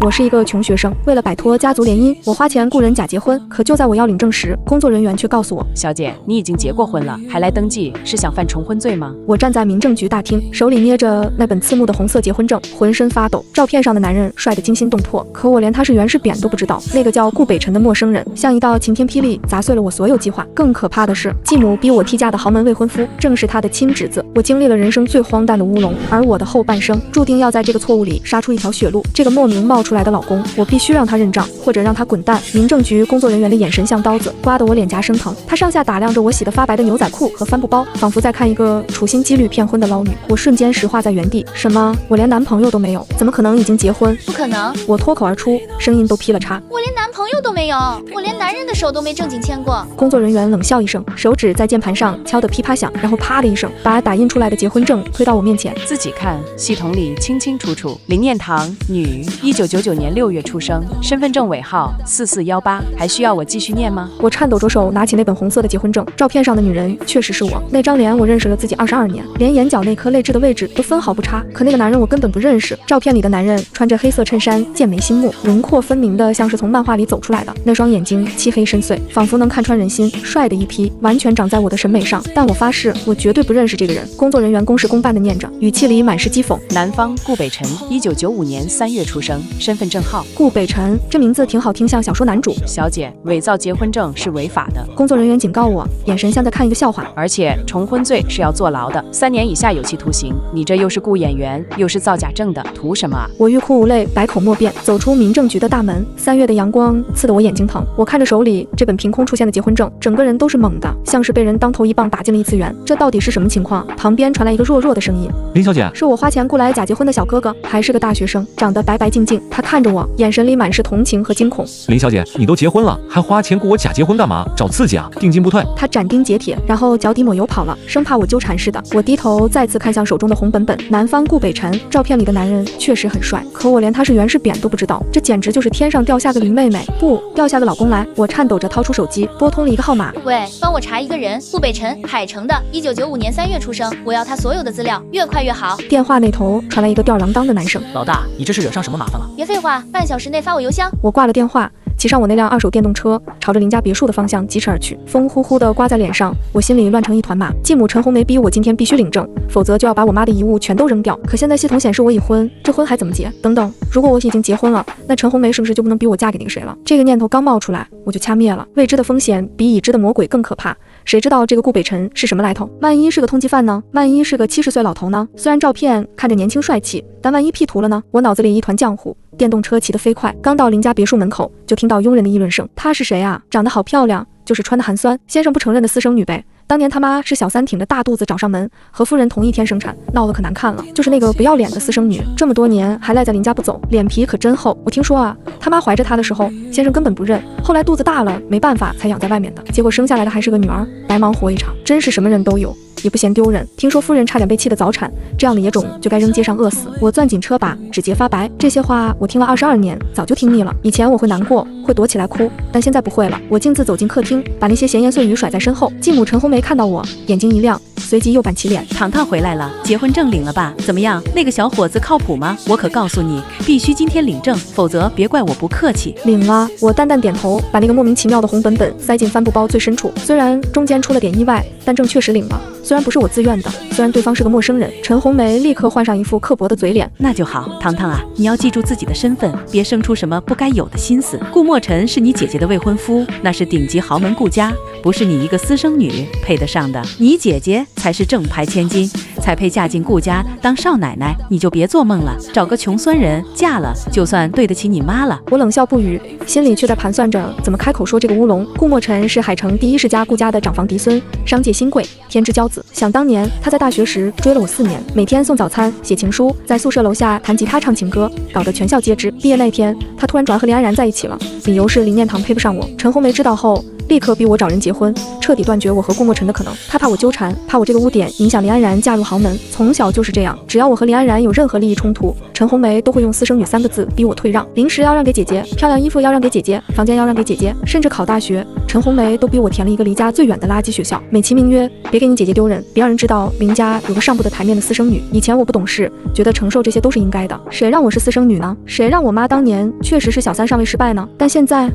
我是一个穷学生，为了摆脱家族联姻，我花钱雇人假结婚。可就在我要领证时，工作人员却告诉我：“小姐，你已经结过婚了，还来登记，是想犯重婚罪吗？”我站在民政局大厅，手里捏着那本刺目的红色结婚证，浑身发抖。照片上的男人帅得惊心动魄，可我连他是圆是扁都不知道。那个叫顾北辰的陌生人，像一道晴天霹雳，砸碎了我所有计划。更可怕的是，继母逼我替嫁的豪门未婚夫，正是他的亲侄子。我经历了人生最荒诞的乌龙，而我的后半生注定要在这个错误里杀出一条血路。这个莫名冒出来的老公，我必须让他认账，或者让他滚蛋。民政局工作人员的眼神像刀子，刮得我脸颊生疼。他上下打量着我洗得发白的牛仔裤和帆布包，仿佛在看一个处心积虑骗婚的捞女。我瞬间石化在原地。什么？我连男朋友都没有，怎么可能已经结婚？不可能！我脱口而出，声音都劈了叉。我连男朋友都没有，我连男人的手都没正经牵过。工作人员冷笑一声，手指在键盘上敲得噼啪响，然后啪的一声，把打印出来的结婚证推到我面前。自己看，系统里清清楚楚。林念堂，女，1999年6月出生，身份证尾号4418，还需要我继续念吗？我颤抖着手拿起那本红色的结婚证，照片上的女人确实是我，那张脸我认识了自己22年，连眼角那颗泪痣的位置都分毫不差。可那个男人我根本不认识，照片里的男人穿着黑色衬衫，剑眉星目，轮廓分明的像是从漫画里走出来的，那双眼睛漆黑深邃，仿佛能看穿人心，帅的一批，完全长在我的审美上。但我发誓，我绝对不认识这个人。工作人员公事公办的念着，语气里满是讥讽。男方顾北辰，1995年3月出生，身份证号顾北辰，这名字挺好听，像小说男主。小姐，伪造结婚证是违法的。工作人员警告我，眼神像在看一个笑话。而且重婚罪是要坐牢的，3年以下有期徒刑。你这又是雇演员，又是造假证的，图什么啊？我欲哭无泪，百口莫辩，走出民政局的大门。3月的阳光刺得我眼睛疼。我看着手里这本凭空出现的结婚证，整个人都是懵的，像是被人当头一棒打进了异次元。这到底是什么情况？旁边传来一个弱弱的声音：“林小姐，是我花钱雇来假结婚的小哥哥，还是个大学生，长得白白净净。”他看着我，眼神里满是同情和惊恐。林小姐，你都结婚了，还花钱雇我假结婚干嘛？找刺激啊，定金不退。他斩钉截铁，然后脚底抹油跑了，生怕我纠缠似的。我低头再次看向手中的红本本，男方顾北辰，照片里的男人确实很帅，可我连他是圆是扁都不知道，这简直就是天上掉下个林妹妹，不，掉下个老公来。我颤抖着掏出手机，拨通了一个号码。喂，帮我查一个人，顾北辰，海城的，1995年3月出生，我要他所有的资料，越快越好。电话那头传来一个吊儿郎当的男生：“老大，你这是惹上什么麻烦了？”别废话，半小时内发我邮箱。我挂了电话，骑上我那辆二手电动车，朝着林家别墅的方向疾驰而去。风呼呼地刮在脸上，我心里乱成一团麻。继母陈红梅逼我今天必须领证，否则就要把我妈的遗物全都扔掉。可现在系统显示我已婚，这婚还怎么结？等等，如果我已经结婚了，那陈红梅是不是就不能逼我嫁给那个谁了？这个念头刚冒出来，我就掐灭了。未知的风险比已知的魔鬼更可怕。谁知道这个顾北辰是什么来头？万一是个通缉犯呢？万一是个70岁老头呢？虽然照片看着年轻帅气，但万一 P 图了呢？我脑子里一团浆糊。电动车骑得飞快，刚到林家别墅门口，就听到佣人的议论声：“她是谁啊？长得好漂亮，就是穿的寒酸。先生不承认的私生女呗。当年他妈是小三挺着大肚子找上门，和夫人同一天生产，闹得可难看了。就是那个不要脸的私生女，这么多年还赖在林家不走，脸皮可真厚。我听说啊，他妈怀着她的时候，先生根本不认，后来肚子大了，没办法才养在外面的，结果生下来的还是个女儿，白忙活一场。真是什么人都有。”也不嫌丢人，听说夫人差点被气得早产，这样的野种就该扔街上饿死。我攥紧车把，指节发白。这些话我听了22年，早就听腻了。以前我会难过，会躲起来哭，但现在不会了。我径自走进客厅，把那些闲言碎语甩在身后。继母陈红梅看到我，眼睛一亮，随即又板起脸：“糖糖回来了，结婚证领了吧？怎么样？那个小伙子靠谱吗？我可告诉你，必须今天领证，否则别怪我不客气。”领了，我淡淡点头，把那个莫名其妙的红本本塞进帆布包最深处。虽然中间出了点意外，但证确实领了。虽然不是我自愿的，虽然对方是个陌生人。陈红梅立刻换上一副刻薄的嘴脸：“那就好，糖糖啊，你要记住自己的身份，别生出什么不该有的心思。顾墨尘是你姐姐的未婚夫，那是顶级豪门顾家，不是你一个私生女配得上的。你姐姐才是正牌千金，才配嫁进顾家当少奶奶。你就别做梦了，找个穷酸人嫁了，就算对得起你妈了。”我冷笑不语，心里却在盘算着怎么开口说这个乌龙。顾墨尘是海城第一世家顾家的长房嫡孙，商界新贵，天之骄子。想当年他在大学时追了我4年，每天送早餐写情书，在宿舍楼下弹吉他唱情歌，搞得全校皆知。毕业那天他突然转和林安然在一起了，理由是林念堂配不上我。陈红梅知道后立刻逼我找人结婚，彻底断绝我和顾墨尘的可能。他怕我纠缠，怕我这个污点影响林安然嫁入豪门。从小就是这样，只要我和林安然有任何利益冲突，陈红梅都会用私生女3个字逼我退让，零食要让给姐姐，漂亮衣服要让给姐姐，房间要让给姐姐，甚至考大学，陈红梅都逼我填了一个离家最远的垃圾学校，美其名曰别给你姐姐丢人，别让人知道林家有个上不得台面的私生女。以前我不懂事，觉得承受这些都是应该的，谁让我是私生女呢？谁让我妈当年确实是小三上位失败呢？但现在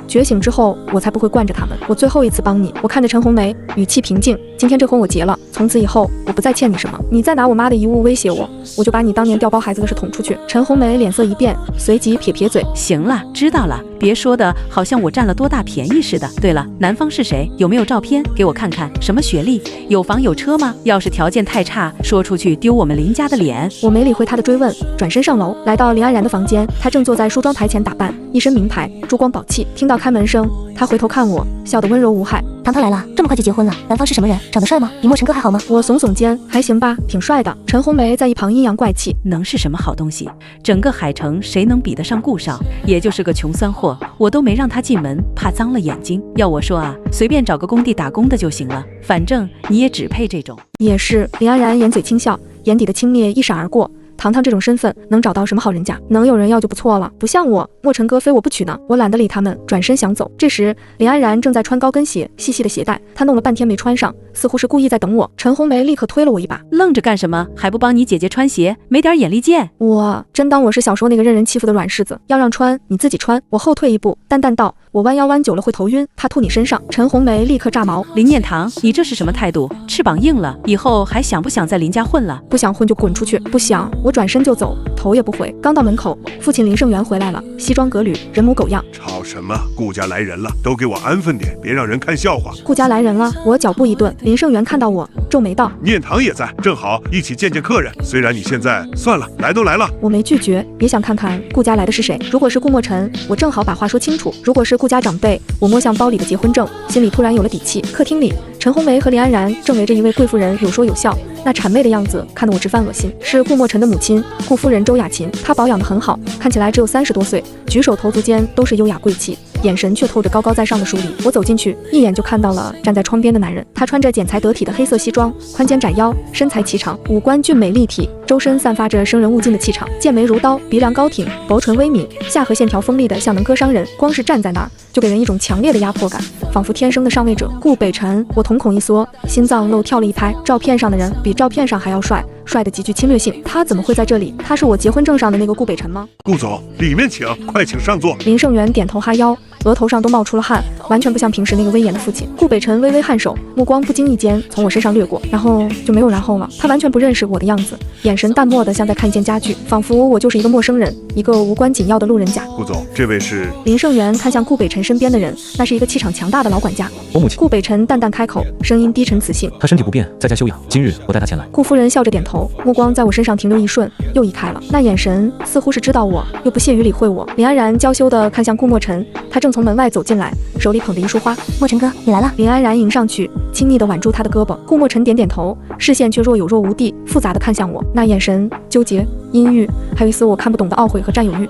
觉醒之后，我才不会惯着他们。我最后一次帮你。我看着陈红梅，语气平静，今天这婚我结了，从此以后我不再欠你什么，你再拿我妈的遗物威胁我，我就把你当年调包孩子的事捅出去。陈红梅脸色一变，随即撇撇嘴，行了，知道了，别说的好像我占了多大便宜似的。对了，男方是谁？有没有照片给我看看？什么学历？有房有车吗？要是条件太差，说出去丢我们林家的脸。我没理会他的追问，转身上楼，来到林安然的房间，他正坐在梳妆台前打扮，一身名牌，珠光宝气。听到开门声，他回头看我，笑得温柔无害。堂堂来了，这么快就结婚了？男方是什么人？长得帅吗？比莫尘哥还好吗？我耸耸肩，还行吧，挺帅的。陈红梅在一旁阴阳怪气，能是什么好东西？整个海城谁能比得上顾少？也就是个穷酸货，我都没让他进门，怕脏了眼睛。要我说啊，随便找个工地打工的就行了，反正你也只配这种。也是，林安然掩嘴轻笑，眼底的轻蔑一闪而过。堂堂这种身份能找到什么好人家？能有人要就不错了，不像我，莫尘哥非我不娶呢。我懒得理他们，转身想走。这时林安然正在穿高跟鞋，细细的鞋带他弄了半天没穿上，似乎是故意在等我。陈红梅立刻推了我一把，愣着干什么？还不帮你姐姐穿鞋？没点眼力见？我真当我是小时候那个任人欺负的软柿子，要让穿你自己穿。我后退一步，淡淡道，我弯腰弯久了会头晕，怕吐你身上。陈红梅立刻炸毛，林念堂，你这是什么态度？翅膀硬了，以后还想不想在林家混了？不想混就滚出去。不想，我转身就走，头也不回。刚到门口，父亲林胜元回来了，西装革履，人模狗样。吵什么？顾家来人了，都给我安分点，别让人看笑话。顾家来人了，我脚步一顿，林胜元看到我，皱眉道：念堂也在，正好一起见见客人。虽然你现在算了，来都来了。我没拒绝，也想看看顾家来的是谁。如果是顾墨尘，我正好把话说清楚；如果是顾家长辈，我摸向包里的结婚证，心里突然有了底气。客厅里，陈红梅和林安然正围着一位贵妇人有说有笑，那谄媚的样子看得我直犯恶心。是顾墨尘的母亲，顾夫人周雅琴，她保养得很好，看起来只有30多岁，举手投足间都是优雅贵气，眼神却透着高高在上的疏离。我走进去，一眼就看到了站在窗边的男人，他穿着剪裁得体的黑色西装，宽肩窄腰，身材颀长，五官俊美立体，周身散发着生人勿近的气场，剑眉如刀，鼻梁高挺，薄唇微抿，下颌线条锋利的像能割伤人，光是站在那儿就给人一种强烈的压迫感，仿佛天生的上位者。顾北辰，我瞳孔一缩，心脏漏跳了一拍，照片上的人比照片上还要帅，帅得极具侵略性，他怎么会在这里？他是我结婚证上的那个顾北辰吗？顾总，里面请，快请上座。林胜元点头哈腰，额头上都冒出了汗，完全不像平时那个威严的父亲。顾北辰微微颔首，目光不经意间从我身上掠过，然后就没有然后了。他完全不认识我的样子，眼神淡漠的像在看一件家具，仿佛我就是一个陌生人，一个无关紧要的路人甲。顾总，这位是……林胜元看向顾北辰身边的人，那是一个气场强大的老管家。我母亲。顾北辰淡淡开口，声音低沉磁性。她身体不便，在家休养，今日我带她前来。顾夫人笑着点头，目光在我身上停留一瞬，又移开了，那眼神似乎是知道我，又不屑于理会我。林安然娇羞地看向顾墨尘，他正从门外走进来，手里捧着一束花。墨尘哥，你来了。林安然迎上去，亲昵地挽住他的胳膊。顾墨尘点点头，视线却若有若无地复杂地看向我，那眼神纠结、阴郁，还有一丝我看不懂的懊悔和占有欲。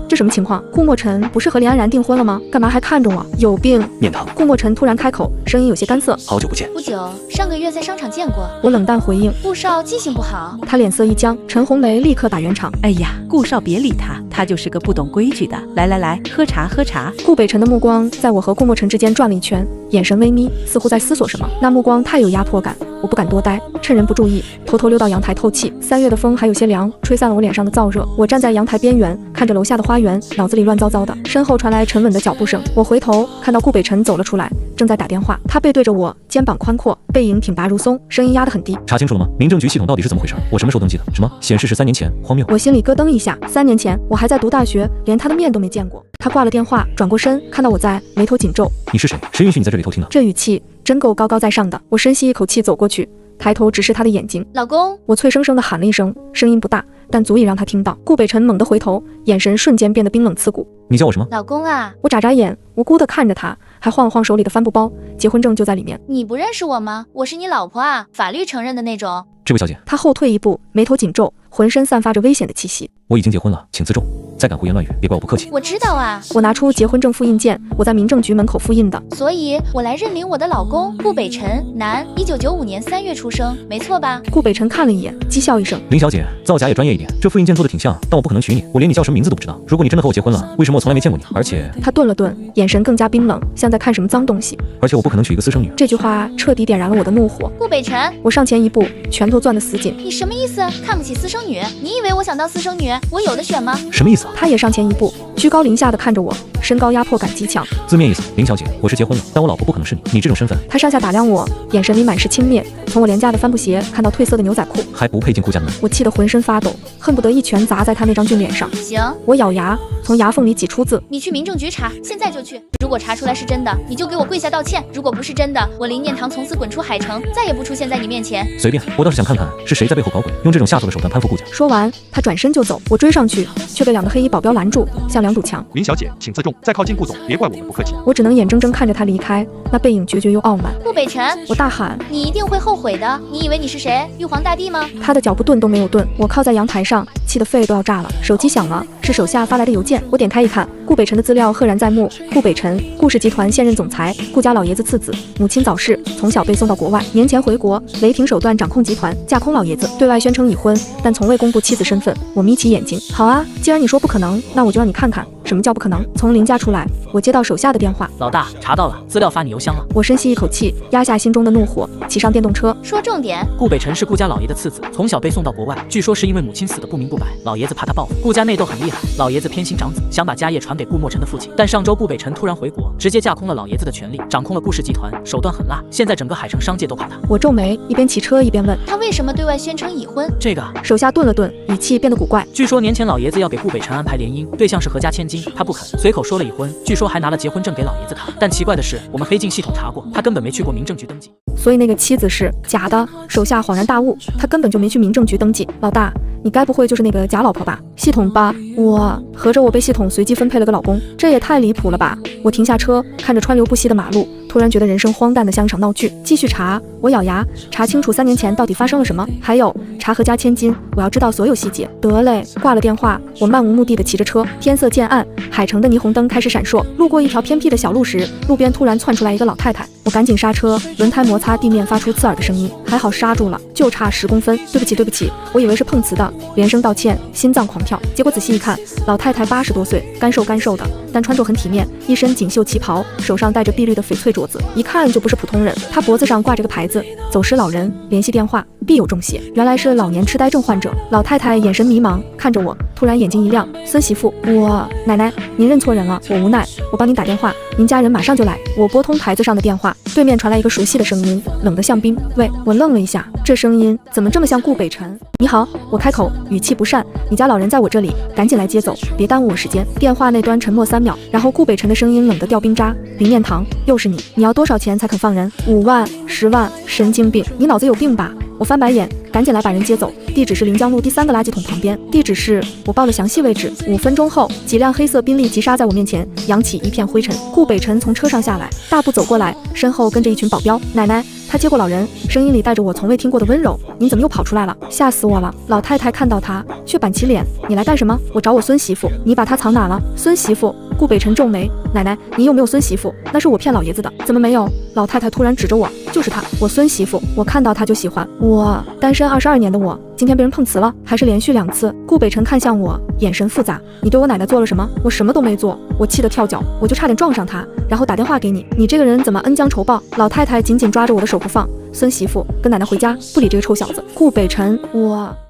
这什么情况？顾墨尘不是和林安然订婚了吗？干嘛还看着我？有病！念堂。顾墨尘突然开口，声音有些干涩。好久不见。不久，上个月在商场见过。我冷淡回应。顾少记性不好。他脸色一僵，陈红梅立刻打圆场。哎呀，顾少别理他，他就是个不懂规矩的。来来来，喝茶喝茶。顾北辰的目光在我和顾墨尘之间转了一圈，眼神微眯，似乎在思索什么。那目光太有压迫感，我不敢多待，趁人不注意，偷偷溜到阳台透气。3月的风还有些凉，吹散了我脸上的燥热。我站在阳台边缘，看着楼下的花园，脑子里乱糟糟的。身后传来沉稳的脚步声，我回头看到顾北辰走了出来，正在打电话。他背对着我，肩膀宽阔，背影挺拔如松，声音压得很低。查清楚了吗？民政局系统到底是怎么回事？我什么时候登记的？什么显示是3年前？荒谬！我心里咯噔一下，3年前我还在读大学，连他的面都没见过。他挂了电话，转过身，看到我在，眉头紧皱。你是谁？谁允许你在这里偷听的？这语气真够高高在上的。我深吸一口气，走过去，抬头直视他的眼睛。老公！我脆生生地喊了一声，声音不大，但足以让他听到。顾北辰猛地回头，眼神瞬间变得冰冷刺骨。你叫我什么？老公啊！我眨眨眼，无辜地看着他，还晃了晃手里的帆布包，结婚证就在里面。你不认识我吗？我是你老婆啊，法律承认的那种。这位小姐。他后退一步，眉头紧皱，浑身散发着危险的气息。我已经结婚了，请自重。再敢胡言乱语，别怪我不客气。我知道啊，我拿出结婚证复印件，我在民政局门口复印的。所以我来认领我的老公顾北辰，男，1995年3月出生，没错吧？顾北辰看了一眼，讥笑一声：林小姐，造假也专业一点，这复印件做的挺像，但我不可能娶你，我连你叫什么名字都不知道。如果你真的和我结婚了，为什么我从来没见过你？而且他顿了顿，眼神更加冰冷，像在看什么脏东西。而且我不可能娶一个私生女。这句话彻底点燃了我的怒火。顾北辰，我上前一步，拳头攥得死紧。你什么意思？看不起私生女？你以为我想当私生女，我有的选吗？什么意思啊？他也上前一步，居高临下的看着我，身高压迫感极强。字面意思，林小姐，我是结婚了，但我老婆不可能是你。你这种身份，他上下打量我，眼神里满是轻蔑。从我廉价的帆布鞋看到褪色的牛仔裤，还不配进顾家门。我气得浑身发抖，恨不得一拳砸在他那张俊脸上。行，我咬牙，从牙缝里挤出字：你去民政局查，现在就去。如果查出来是真的，你就给我跪下道歉；如果不是真的，我林念堂从此滚出海城，再也不出现在你面前。随便，我倒是想看看是谁在背后搞鬼，用这种下作的手段攀附顾家。说完，他转身就走，我追上去，却被2个黑衣保镖拦住，像2堵墙。林小姐，请自重，再靠近顾总，别怪我们不客气。我只能眼睁睁看着他离开，那背影决绝又傲慢。顾北辰，我大喊：你一定会后悔的。你以为你是谁？玉皇大帝吗？他的脚步顿都没有顿。我靠在阳台上，气得肺都要炸了。手机响了，是手下发来的邮件。我点开一看，顾北辰的资料赫然在目。顾北辰，顾氏集团现任总裁，顾家老爷子次子，母亲早逝，从小被送到国外，年前回国，雷霆手段掌控集团，架空老爷子，对外宣称已婚，但从未公布妻子身份。我眯起眼睛，好啊，既然你说不可能，那我就让你看看什么叫不可能。从林家出来，我接到手下的电话：老大，查到了，资料发你邮箱了。我深吸一口气，压下心中的怒火，骑上电动车。说重点。顾北辰是顾家老爷的次子，从小被送到国外，据说是因为母亲死得不明不白，老爷子怕他报复。顾家内斗很厉害，老爷子偏心长子，想把家业传给顾墨尘的父亲。但上周顾北辰突然回国，直接架空了老爷子的权利，掌控了顾氏集团，手段很辣，现在整个海城商界都怕他。我皱眉，一边骑车一边问：他为什么对外宣称已婚？这个手下顿了顿，语气变得古怪。据说年前老爷子要给顾北辰安排联姻，对象是何家千金，他不肯，随口说了已婚，据说还拿了结婚证给老爷子看。但奇怪的是，我们黑镜系统查过，他根本没去过民政局登记。所以那个妻子是假的。手下恍然大悟，他根本就没去民政局登记。老大，你该不会就是那个假老婆吧？系统吧，合着我被系统随机分配了个老公，这也太离谱了吧！我停下车，看着川流不息的马路，突然觉得人生荒诞的像一场闹剧。继续查，我咬牙，查清楚3年前到底发生了什么，还有查何家千金，我要知道所有细节。得嘞，挂了电话，我漫无目的地骑着车，天色渐暗，海城的霓虹灯开始闪烁。路过一条偏僻的小路时，路边突然窜出来一个老太太，我赶紧刹车，轮胎摩擦地面发出刺耳的声音，还好刹住了，就差10公分。对不起，我以为是碰瓷的，连声道歉，心脏狂跳。结果仔细一看，老太太80多岁，干瘦的，但穿着很体面，一身锦绣旗袍，手上戴着碧绿的翡翠镯子，一看就不是普通人。她脖子上挂着个牌子，走失老人，联系电话，必有重谢。原来是老年痴呆症患者。老太太眼神迷茫，看着我，突然眼睛一亮：孙媳妇，奶奶，您认错人了。我无奈，我帮您打电话，您家人马上就来。我拨通牌子上的电话，对面传来一个熟悉的声音，冷得像冰。喂，我愣了一下，这声音怎么这么像顾北辰？你好，我开口，语气不善，你家老人在我这里，赶紧来接走，别耽误我时间。电话那端沉默3秒，然后顾北辰的声音冷得掉冰渣：林念堂，又是你，你要多少钱才肯放人？5万、10万，神经病，你脑子有病吧？我翻白眼，赶紧来把人接走。地址是临江路第3个垃圾桶旁边。地址是，我报了详细位置。5分钟后，几辆黑色宾利急刹在我面前，扬起一片灰尘。顾北辰从车上下来，大步走过来，身后跟着一群保镖。奶奶，他接过老人，声音里带着我从未听过的温柔。您怎么又跑出来了？吓死我了！老太太看到他，却板起脸：你来干什么？我找我孙媳妇。你把她藏哪了？孙媳妇？顾北辰皱眉：奶奶，您有没有孙媳妇？那是我骗老爷子的。怎么没有？老太太突然指着我：就是她，我孙媳妇，我看到她就喜欢。我单身22年的我，今天被人碰瓷了，还是连续2次。顾北辰看向我，眼神复杂：你对我奶奶做了什么？我什么都没做。我气得跳脚，我就差点撞上她，然后打电话给你。你这个人怎么恩将仇报？老太太紧紧抓着我的手不放。孙媳妇，跟奶奶回家，不理这个臭小子。顾北辰，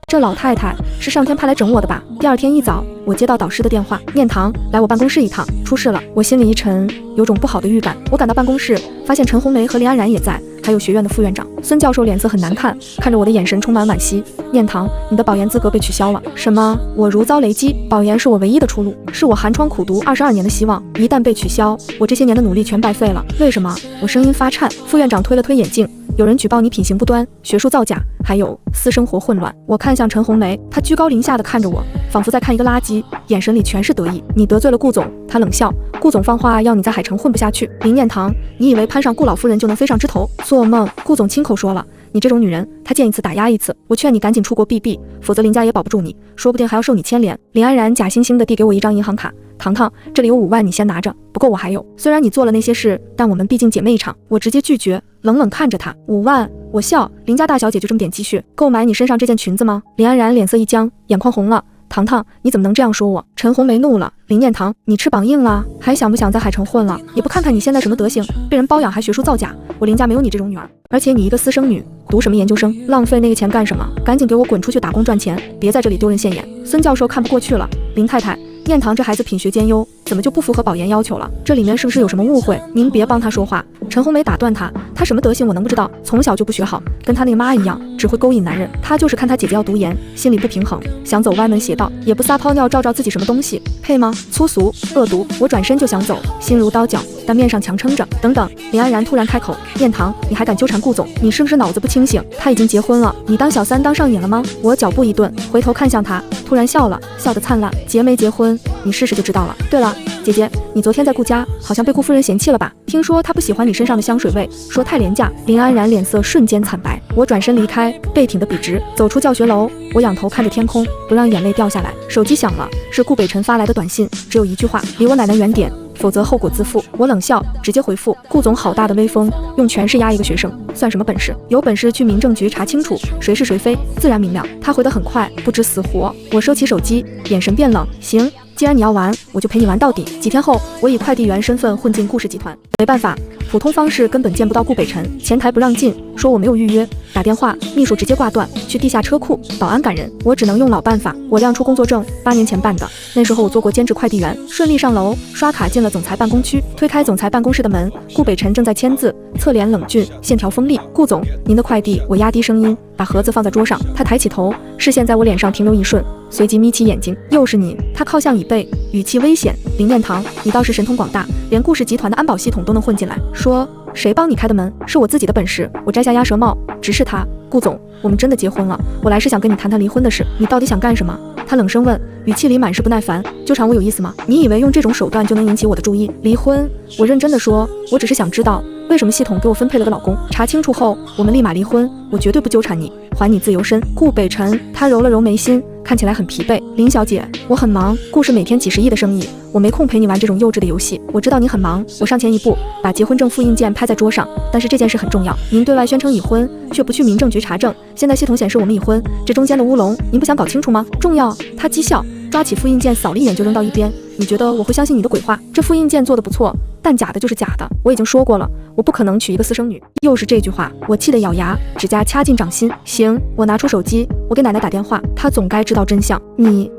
这老太太是上天派来整我的吧？第2天一早，我接到导师的电话：念堂，来我办公室一趟，出事了。我心里一沉，有种不好的预感。我赶到办公室，发现陈红梅和林安然也在，还有学院的副院长孙教授，脸色很难看，看着我的眼神充满惋惜。念堂，你的保研资格被取消了。什么？我如遭雷击，保研是我唯一的出路，是我寒窗苦读22年的希望，一旦被取消，我这些年的努力全白费了。为什么？我声音发颤。副院长推了推眼镜：有人举报你品行不端，学术造假，还有私生活混乱。我看向陈红梅，她居高临下的看着我，仿佛在看一个垃圾，眼神里全是得意。你得罪了顾总。她冷笑：顾总放话要你在海城混不下去。林念堂，你以为攀上顾老夫人就能飞上枝头？做梦！顾总亲口说了，你这种女人，他见一次打压一次。我劝你赶紧出国避避，否则林家也保不住你，说不定还要受你牵连。林安然假惺惺地递给我一张银行卡，糖糖，这里有5万，你先拿着，不够我还有。虽然你做了那些事，但我们毕竟姐妹一场。我直接拒绝，冷冷看着他。5万？我笑，林家大小姐就这么点积蓄，购买你身上这件裙子吗？林安然脸色一僵，眼眶红了。糖糖，你怎么能这样说我？陈红梅怒了。林念堂，你翅膀硬了，还想不想在海城混了？也不看看你现在什么德行，被人包养还学术造假。我林家没有你这种女儿，而且你一个私生女，读什么研究生？浪费那个钱干什么？赶紧给我滚出去打工赚钱，别在这里丢人现眼。孙教授看不过去了，林太太，念堂这孩子品学兼优，怎么就不符合保研要求了？这里面是不是有什么误会？您别帮他说话。陈红梅打断他，他什么德行我能不知道？从小就不学好，跟他那个妈一样，只会勾引男人。他就是看他姐姐要读研，心里不平衡，想走歪门邪道，也不撒泡尿照照自己什么东西，配吗？粗俗恶毒。我转身就想走，心如刀绞，但面上强撑着。等等，林安然突然开口，念堂，你还敢纠缠顾总？你是不是脑子不清醒？他已经结婚了，你当小三当上瘾了吗？我脚步一顿，回头看向他，突然笑了，笑得灿烂。结没结婚，你试试就知道了。对了，姐姐，你昨天在顾家好像被顾夫人嫌弃了吧？听说她不喜欢你身上的香水味，说太廉价。林安然脸色瞬间惨白。我转身离开，背挺得笔直，走出教学楼。我仰头看着天空，不让眼泪掉下来。手机响了，是顾北辰发来的短信，只有一句话：离我奶奶远点，否则后果自负。我冷笑，直接回复：顾总好大的威风，用权势压一个学生，算什么本事？有本事去民政局查清楚谁是谁非，自然明了。他回得很快，不知死活。我收起手机，眼神变冷。行，既然你要玩，我就陪你玩到底。几天后，我以快递员身份混进顾氏集团，没办法，普通方式根本见不到顾北辰，前台不让进，说我没有预约，打电话，秘书直接挂断，去地下车库，保安赶人，我只能用老办法。我亮出工作证，8年前办的，那时候我做过兼职快递员，顺利上楼，刷卡进了总裁办公区，推开总裁办公室的门，顾北辰正在签字，侧脸冷峻，线条锋利。顾总，您的快递。我压低声音，把盒子放在桌上，他抬起头，视线在我脸上停留一瞬，随即眯起眼睛，又是你。他靠向椅背，语气危险。林念堂，你倒是神通广大，连顾氏集团的安保系统都能混进来。说谁帮你开的门？是我自己的本事。我摘下鸭舌帽，直视他。顾总，我们真的结婚了，我来是想跟你谈谈离婚的事，你到底想干什么？他冷声问，语气里满是不耐烦。纠缠我有意思吗？你以为用这种手段就能引起我的注意？离婚？我认真的说，我只是想知道为什么系统给我分配了个老公，查清楚后我们立马离婚，我绝对不纠缠你，还你自由身。顾北辰，他揉了揉眉心，看起来很疲惫。林小姐，我很忙，顾氏每天几十亿的生意，我没空陪你玩这种幼稚的游戏。我知道你很忙，我上前一步，把结婚证复印件拍在桌上。但是这件事很重要，您对外宣称已婚，却不去民政局查证，现在系统显示我们已婚，这中间的乌龙，您不想搞清楚吗？重要。他讥笑，抓起复印件扫了一眼就扔到一边。你觉得我会相信你的鬼话？这复印件做得不错，但假的就是假的。我已经说过了，我不可能娶一个私生女。又是这句话，我气得咬牙，指甲掐进掌心。行，我拿出手机，我给奶奶打电话，她总该知道真相。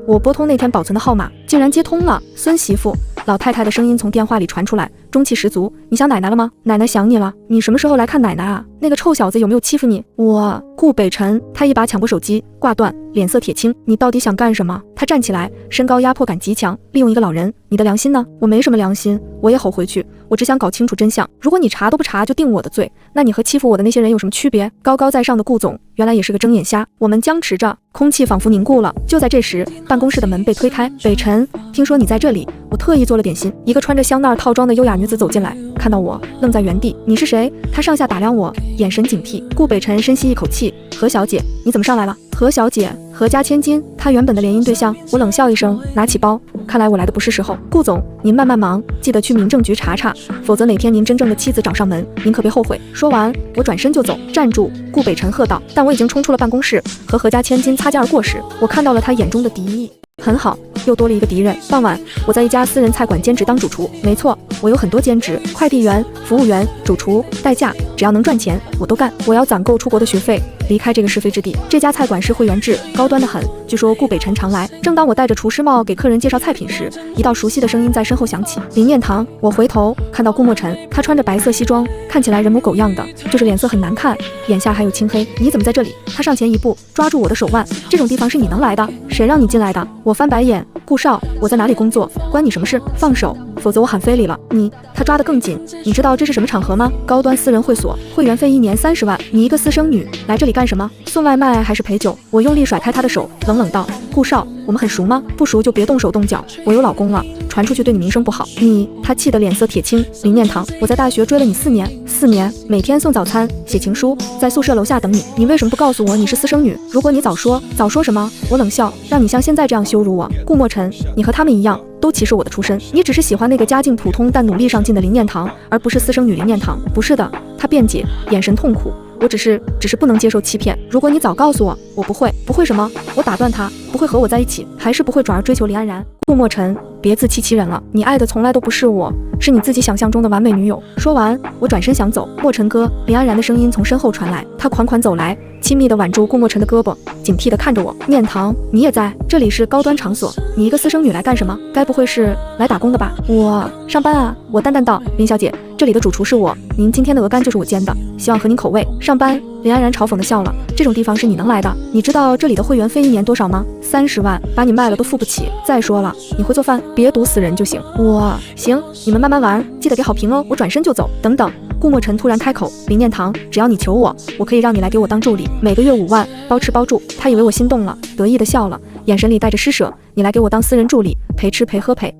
我拨通那天保存的号码，竟然接通了。孙媳妇，老太太的声音从电话里传出来，中气十足。你想奶奶了吗？奶奶想你了。你什么时候来看奶奶啊？那个臭小子有没有欺负你？顾北辰，他一把抢过手机，挂断，脸色铁青。你到底想干什么？他站起来，身高压迫感极强，利用一个老人。你的良心呢？我没什么良心，我也吼回去，我只想搞清楚真相。如果你查都不查就定我的罪，那你和欺负我的那些人有什么区别？高高在上的顾总原来也是个睁眼瞎。我们僵持着，空气仿佛凝固了。就在这时，办公室的门被推开。北辰，听说你在这里，我特意做了点心。一个穿着香奈儿套装的优雅女子走进来，看到我愣在原地。你是谁？她上下打量我，眼神警惕。顾北辰深吸一口气，何小姐，你怎么上来了？何小姐，何家千金，她原本的联姻对象。我冷笑一声，拿起包，看来我来的不是时候。顾总，您慢慢忙，记得去民政局查查，否则哪天您真正的妻子找上门，您可别后悔。说完，我转身就走。站住！顾北辰喝道。但我已经冲出了办公室，和何家千金擦肩而过时，我看到了他眼中的敌意。很好，又多了一个敌人。傍晚，我在一家私人菜馆兼职当主厨。没错，我有很多兼职，快递员、服务员、主厨、代驾，只要能赚钱，我都干。我要攒够出国的学费，离开这个是非之地。这家菜馆是会员制，高端的很。据说顾北辰常来。正当我戴着厨师帽给客人介绍菜品时，一道熟悉的声音在身后响起：林念堂。我回头看到顾墨尘，他穿着白色西装，看起来人模狗样的，就是脸色很难看，眼下还有青黑。你怎么在这里？他上前一步，抓住我的手腕。这种地方是你能来的？谁让你进来的？我翻白眼。顾少，我在哪里工作，关你什么事？放手，否则我喊非礼了。他抓得更紧。你知道这是什么场合吗？高端私人会所。所，会员费1年30万。你一个私生女来这里干什么？送外卖还是陪酒？我用力甩开他的手，冷冷道：顾少，我们很熟吗？不熟就别动手动脚，我有老公了，传出去对你名声不好。他气得脸色铁青。林念堂，我在大学追了你4年，每天送早餐，写情书，在宿舍楼下等你。你为什么不告诉我你是私生女？如果你早说什么？我冷笑，让你像现在这样羞辱我。顾墨尘，你和他们一样，都歧视我的出身。你只是喜欢那个家境普通但努力上进的林念堂，而不是私生女林念堂。不是的，他辩解，眼神痛苦。我只是不能接受欺骗。如果你早告诉我，我不会什么？我打断他，不会和我在一起，还是不会转而追求林安然。顾墨尘，别自欺欺人了，你爱的从来都不是我，是你自己想象中的完美女友。说完，我转身想走。墨尘哥，林安然的声音从身后传来，他款款走来，亲密地挽住顾墨尘的胳膊，警惕地看着我。念堂，你也在？这里是高端场所，你一个私生女来干什么？该不会是来打工的吧？我上班啊。我淡淡道。林小姐，这里的主厨是我，您今天的鹅肝就是我煎的，希望合您口味。上班？林安然嘲讽地笑了，这种地方是你能来的？你知道这里的会员费1年多少吗？30万，把你卖了都付不起。再说了，你会做饭，别毒死人就行。我行，你们慢慢玩，记得给好评哦。我转身就走。等等，顾墨尘突然开口，林念堂，只要你求我，我可以让你来给我当助理，每个月5万，包吃包住。他以为我心动了，得意地笑了，眼神里带着施舍。你来给我当私人助理，陪吃陪喝陪。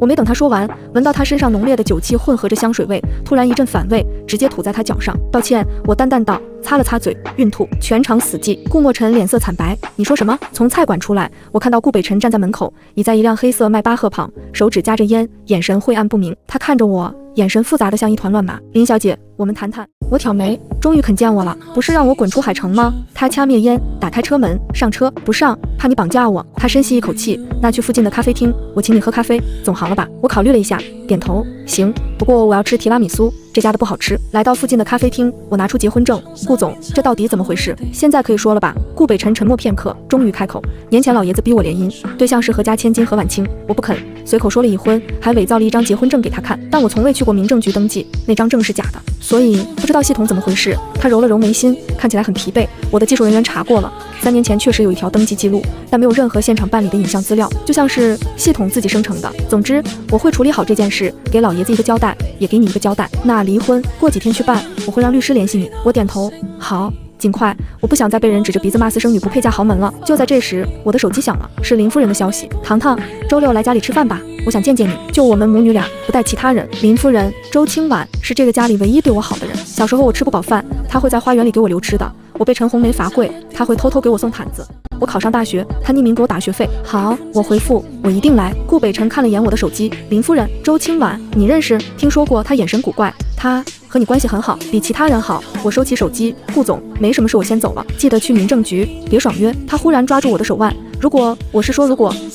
我没等他说完，闻到他身上浓烈的酒气混合着香水味，突然一阵反胃，直接吐在他脚上。抱歉，我淡淡道，擦了擦嘴，孕吐，全场死寂。顾墨尘脸色惨白，你说什么？从菜馆出来，我看到顾北辰站在门口，倚在一辆黑色迈巴赫旁，手指夹着烟，眼神晦暗不明。他看着我，眼神复杂的像一团乱麻。林小姐，我们谈谈。我挑眉，终于肯见我了，不是让我滚出海城吗？他掐灭烟，打开车门，上车。不上，怕你绑架我。他深吸一口气，那去附近的咖啡厅，我请你喝咖啡，总行了吧？我考虑了一下，点头，行，不过我要吃提拉米苏，这家的不好吃。来到附近的咖啡厅，我拿出结婚证。顾总，这到底怎么回事？现在可以说了吧？顾北辰沉默片刻，终于开口，年前老爷子逼我联姻，对象是何家千金何婉清，我不肯，随口说了已婚，还伪造了一张结婚证给他看，但我从未去过民政局登记，那张证是假的，所以不知道系统怎么回事。他揉了揉眉心，看起来很疲惫。我的技术人员查过了，3年前确实有一条登记记录，但没有任何现场办理的影像资料，就像是系统自己生成的。总之，我会处理好这件事，给老爷子一个交代，也给你一个交代。那离婚过几天去办，我会让律师联系你。我点头，好。尽快，我不想再被人指着鼻子骂私生女不配嫁豪门了。就在这时，我的手机响了，是林夫人的消息。糖糖，周6来家里吃饭吧，我想见见你，就我们母女俩，不带其他人。林夫人，周清婉是这个家里唯一对我好的人。小时候我吃不饱饭，她会在花园里给我留吃的。我被陈红梅罚跪，她会偷偷给我送毯子。我考上大学，她匿名给我打学费。好，我回复，我一定来。顾北辰看了眼我的手机，林夫人，周清婉，你认识？听说过。他眼神古怪，他和你关系很好，比其他人好。我收起手机，顾总，没什么事，我先走了，记得去民政局，别爽约。他忽然抓住我的手腕，如果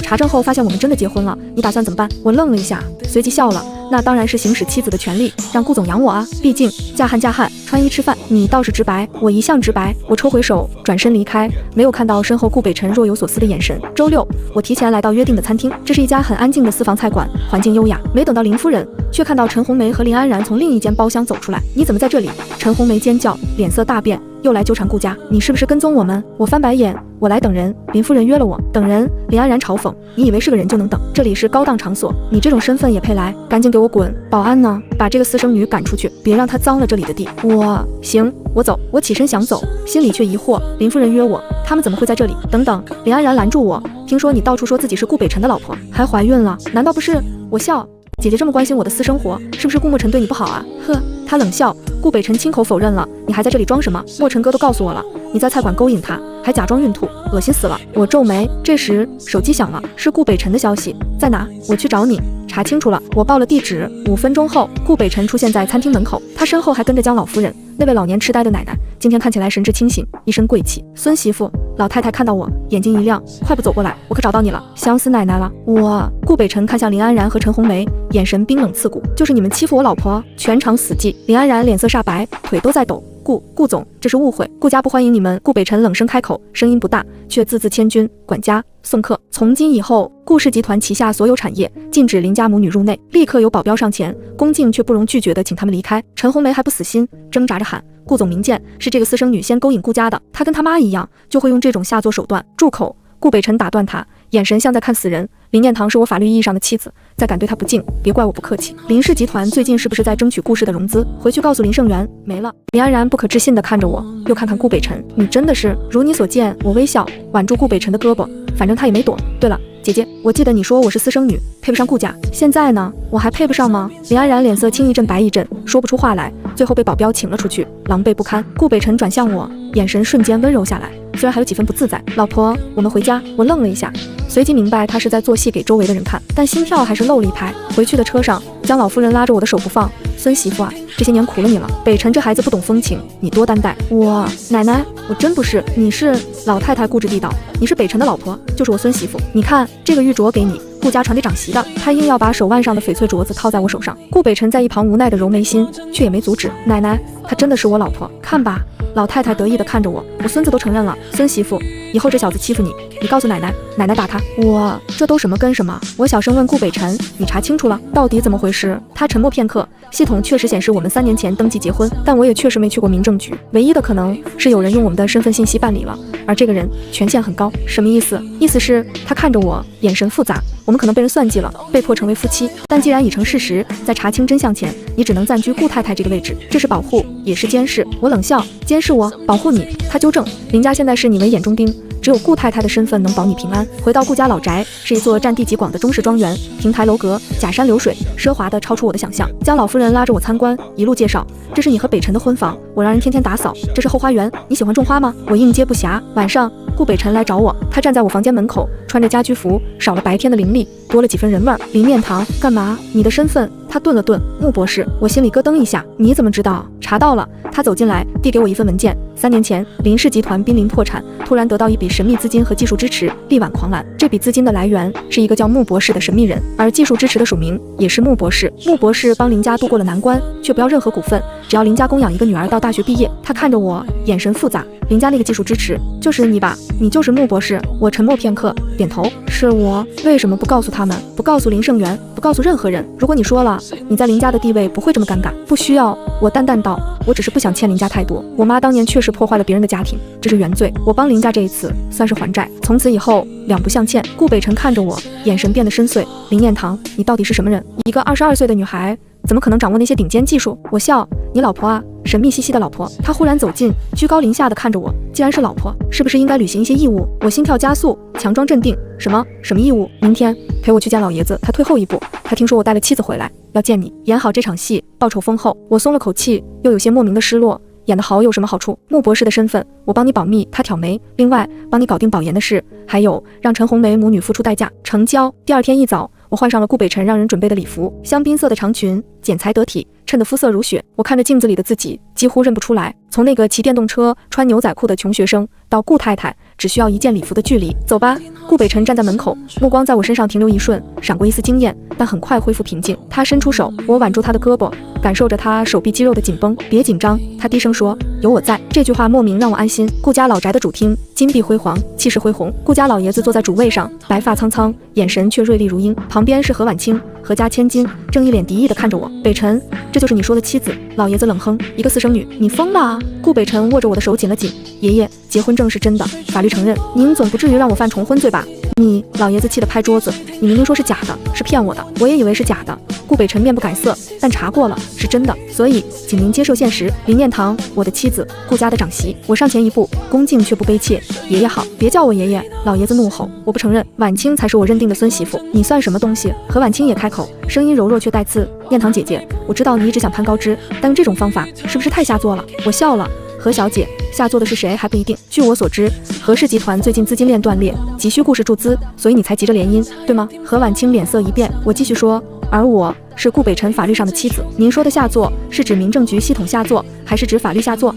查证后发现我们真的结婚了，你打算怎么办？我愣了一下，随即笑了。那当然是行使妻子的权利，让顾总养我啊，毕竟嫁汉，穿衣吃饭。你倒是直白，我一向直白。我抽回手，转身离开，没有看到身后顾北辰若有所思的眼神。周6，我提前来到约定的餐厅，这是一家很安静的私房菜馆，环境优雅。没等到林夫人，却看到陈红梅和林安然从另一间包厢走出来。你怎么在这里？陈红梅尖叫，脸色大变，又来纠缠顾家，你是不是跟踪我们？我翻白眼，我来等人，林夫人约了我。等人？林安然嘲讽，你以为是个人就能等？这里是高档场所，你这种身份也配来？赶紧给我滚！保安呢？把这个私生女赶出去，别让她脏了这里的地。行，我走。我起身想走，心里却疑惑，林夫人约我，他们怎么会在这里？等等，林安然拦住我，听说你到处说自己是顾北辰的老婆，还怀孕了，难道不是？我笑，姐姐这么关心我的私生活，是不是顾墨尘对你不好啊？呵，他冷笑。顾北辰亲口否认了，你还在这里装什么？墨尘哥都告诉我了，你在菜馆勾引他，还假装孕吐，恶心死了。我皱眉，这时手机响了，是顾北辰的消息，在哪？我去找你。查清楚了，我报了地址。5分钟后，顾北辰出现在餐厅门口，他身后还跟着江老夫人，那位老年痴呆的奶奶，今天看起来神志清醒，一身贵气。孙媳妇，老太太看到我，眼睛一亮，快步走过来，我可找到你了，想死奶奶了。顾北辰看向林安然和陈红梅，眼神冰冷刺骨，就是你们欺负我老婆。全场死寂。林安然脸色煞白，腿都在抖。顾总，这是误会，顾家不欢迎你们。顾北辰冷声开口，声音不大，却字字千钧。管家，送客。从今以后，顾氏集团旗下所有产业禁止林家母女入内。立刻有保镖上前，恭敬却不容拒绝地请他们离开。陈红梅还不死心，挣扎着喊，顾总明鉴，是这个私生女先勾引顾家的，她跟她妈一样，就会用这种下作手段。住口！顾北辰打断他，眼神像在看死人。林念堂是我法律意义上的妻子，再敢对她不敬，别怪我不客气。林氏集团最近是不是在争取顾氏的融资？回去告诉林盛元，没了。林安然不可置信地看着我，又看看顾北辰，你真的是如你所见。我微笑，挽住顾北辰的胳膊，反正他也没躲。对了，姐姐，我记得你说我是私生女，配不上顾家，现在呢，我还配不上吗？林安然脸色青一阵白一阵，说不出话来，最后被保镖请了出去，狼狈不堪。顾北辰转向我，眼神瞬间温柔下来，虽然还有几分不自在。老婆，我们回家。我愣了一下，随即明白他是在做戏给周围的人看，但心跳还是漏了一拍。回去的车上，江老夫人拉着我的手不放，孙媳妇啊，这些年苦了你了。北辰这孩子不懂风情，你多担待。我奶奶，我真不是。你是？老太太固执地道，你是北辰的老婆，就是我孙媳妇。你看这个玉镯给你，顾家传给长媳的。她硬要把手腕上的翡翠镯子套在我手上。顾北辰在一旁无奈的揉眉心，却也没阻止。奶奶，她真的是我老婆，看吧。老太太得意地看着我，我孙子都承认了。孙媳妇，以后这小子欺负你，你告诉奶奶，奶奶打他。我这都什么跟什么？我小声问顾北辰，你查清楚了，到底怎么回事？他沉默片刻，系统确实显示我们3年前登记结婚，但我也确实没去过民政局，唯一的可能是有人用我们的身份信息办理了，而这个人权限很高。什么意思？意思是他看着我，眼神复杂，我们可能被人算计了，被迫成为夫妻。但既然已成事实，在查清真相前，你只能暂居顾太太这个位置，这是保护，也是监视。我冷笑，监视我，保护你？他纠正，林家现在是你们眼中钉，只有顾太太的身份能保你平安。回到顾家老宅，是一座占地极广的中式庄园，亭台楼阁，假山流水，奢华的超出我的想象。江老夫人拉着我参观，一路介绍，这是你和北辰的婚房，我让人天天打扫，这是后花园，你喜欢种花吗？我应接不暇。晚上顾北辰来找我，他站在我房间门口，穿着家居服，少了白天的凌厉，多了几分人味儿。林面堂，干嘛？你的身份？他顿了顿，穆博士。我心里咯噔一下，你怎么知道？查到了。他走进来，递给我一份文件。3年前，林氏集团濒临破产，突然得到一笔神秘资金和技术支持，力挽狂澜。这笔资金的来源是一个叫穆博士的神秘人，而技术支持的署名也是穆博士。穆博士帮林家度过了难关，却不要任何股份，只要林家供养一个女儿到大学毕业。他看着我，眼神复杂。林家那个技术支持，就是你吧？你就是穆博士？我沉默片刻，点头。是我。为什么不告诉他们？不告诉林盛元？不告诉任何人？如果你说了，你在林家的地位不会这么尴尬。不需要。我淡淡道，我只是不想欠林家太多。我妈当年确实破坏了别人的家庭，这是原罪。我帮林家这一次算是还债，从此以后两不相欠。顾北辰看着我，眼神变得深邃。林念堂，你到底是什么人？一个22岁的女孩，怎么可能掌握那些顶尖技术？我笑，你老婆啊，神秘兮兮的老婆。她忽然走近，居高临下的看着我，既然是老婆，是不是应该履行一些义务？我心跳加速，强装镇定。什么义务？明天陪我去见老爷子。他退后一步，他听说我带了妻子回来，要见你，演好这场戏，报仇丰厚。我松了口气，又有些莫名的失落。演得好有什么好处？穆博士的身份，我帮你保密。他挑眉，另外帮你搞定保研的事，还有让陈红梅母女付出代价。成交。第二天一早，我换上了顾北辰让人准备的礼服，香槟色的长裙，剪裁得体，衬得肤色如雪。我看着镜子里的自己，几乎认不出来。从那个骑电动车、穿牛仔裤的穷学生，到顾太太，只需要一件礼服的距离。走吧。顾北辰站在门口，目光在我身上停留一瞬，闪过一丝惊艳，但很快恢复平静。他伸出手，我挽住他的胳膊，感受着他手臂肌肉的紧绷。别紧张，他低声说，有我在。这句话莫名让我安心。顾家老宅的主厅，金碧辉煌，气势恢宏。顾家老爷子坐在主位上，白发苍苍，眼神却锐利如鹰。旁边是何婉清，何家千金，正一脸敌意地看着我。北辰，这就是你说的妻子？老爷子冷哼，一个私生女，你疯了啊！顾北辰握着我的手紧了紧。爷爷，结婚证是真的，法律承认，您总不至于让我犯重婚罪吧？你，老爷子气得拍桌子，你明明说是假的，是骗我的，我也以为是假的。顾北辰面不改色，但查过了，是真的，所以请您接受现实。林念堂，我的妻子，顾家的长媳。我上前一步，恭敬却不卑切。爷爷好，别叫我爷爷。老爷子怒吼，我不承认，婉清才是我认定的孙媳妇，你算什么东西？何婉清也开口，声音柔弱却带刺，念堂姐姐，我知道你一直想攀高枝，但用这种方法是不是太下作了？我笑了。何小姐，下作的是谁还不一定。据我所知，何氏集团最近资金链断裂，急需顾氏注资，所以你才急着联姻，对吗？何婉清脸色一变，我继续说，而我是顾北辰法律上的妻子。您说的下作是指民政局系统下作，还是指法律下作？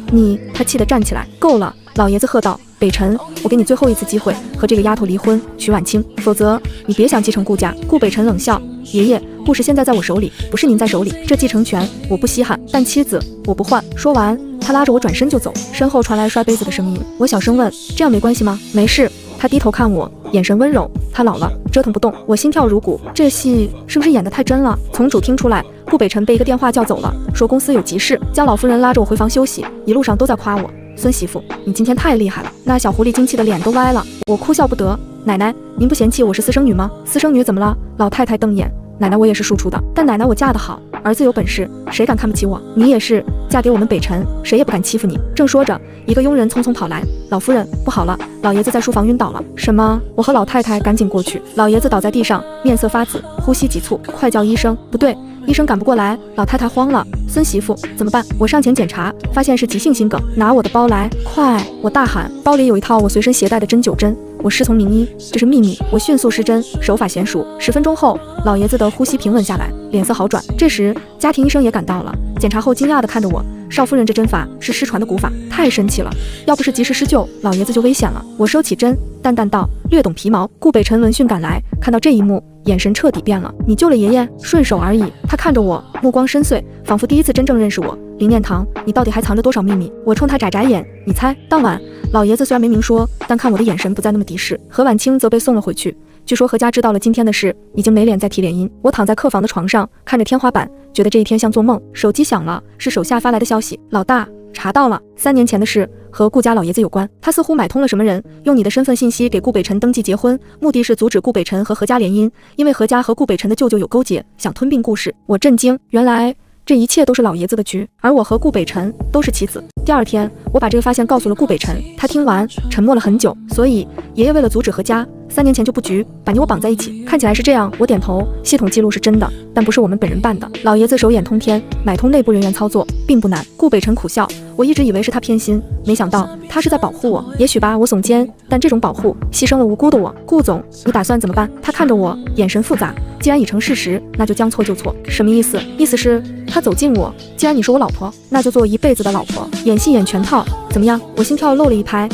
他气得站起来，够了！老爷子喝道，北辰，我给你最后一次机会，和这个丫头离婚，娶婉清，否则你别想继承顾家。顾北辰冷笑，爷爷，顾氏现在在我手里，不是您在手里，这继承权我不稀罕，但妻子我不换。说完，他拉着我转身就走，身后传来摔杯子的声音。我小声问，这样没关系吗？没事。他低头看我，眼神温柔。他老了，折腾不动。我心跳如鼓，这戏是不是演得太真了？从主厅出来，顾北辰被一个电话叫走了，说公司有急事。江老夫人拉着我回房休息，一路上都在夸我，孙媳妇，你今天太厉害了。那小狐狸惊气的脸都歪了，我哭笑不得。奶奶，您不嫌弃我是私生女吗？私生女怎么了？老太太瞪眼，奶奶我也是庶出的，但奶奶我嫁得好，儿子有本事，谁敢看不起我？你也是，嫁给我们北辰，谁也不敢欺负你。正说着，一个佣人匆匆跑来，老夫人，不好了，老爷子在书房晕倒了。什么？我和老太太赶紧过去，老爷子倒在地上，面色发紫，呼吸急促，快叫医生！不对，医生赶不过来，老太太慌了。孙媳妇怎么办？我上前检查，发现是急性心梗，拿我的包来，快！我大喊，包里有一套我随身携带的针灸针。我师从名医，这是秘密。我迅速施针，手法娴熟。10分钟后，老爷子的呼吸平稳下来，脸色好转。这时，家庭医生也赶到了，检查后惊讶地看着我：“少夫人，这针法是失传的古法，太神奇了！要不是及时施救，老爷子就危险了。”我收起针，淡淡道：“略懂皮毛。”顾北辰闻讯赶来，看到这一幕，眼神彻底变了。“你救了爷爷，顺手而已。”他看着我，目光深邃，仿佛第一次真正认识我。林念堂，你到底还藏着多少秘密？我冲他眨眨眼，你猜？当晚，老爷子虽然没明说，但看我的眼神不再那么敌视。何婉清则被送了回去。据说何家知道了今天的事，已经没脸再提联姻。我躺在客房的床上，看着天花板，觉得这一天像做梦。手机响了，是手下发来的消息：老大，查到了，3年前的事和顾家老爷子有关。他似乎买通了什么人，用你的身份信息给顾北辰登记结婚，目的是阻止顾北辰和何家联姻，因为何家和顾北辰的舅舅有勾结，想吞并顾氏。我震惊，原来这一切都是老爷子的局，而我和顾北辰都是棋子。第二天，我把这个发现告诉了顾北辰，他听完沉默了很久。所以爷爷为了阻止何家，3年前就布局把你我绑在一起，看起来是这样。我点头，系统记录是真的，但不是我们本人办的。老爷子手眼通天，买通内部人员操作并不难。顾北辰苦笑，我一直以为是他偏心，没想到他是在保护我。也许吧，我耸肩，但这种保护牺牲了无辜的我。顾总，你打算怎么办？他看着我，眼神复杂。既然已成事实，那就将错就错。什么意思？意思是他走近我，既然你是我老婆，那就做一辈子的老婆。演戏演全套，怎么样？我心跳漏了一拍。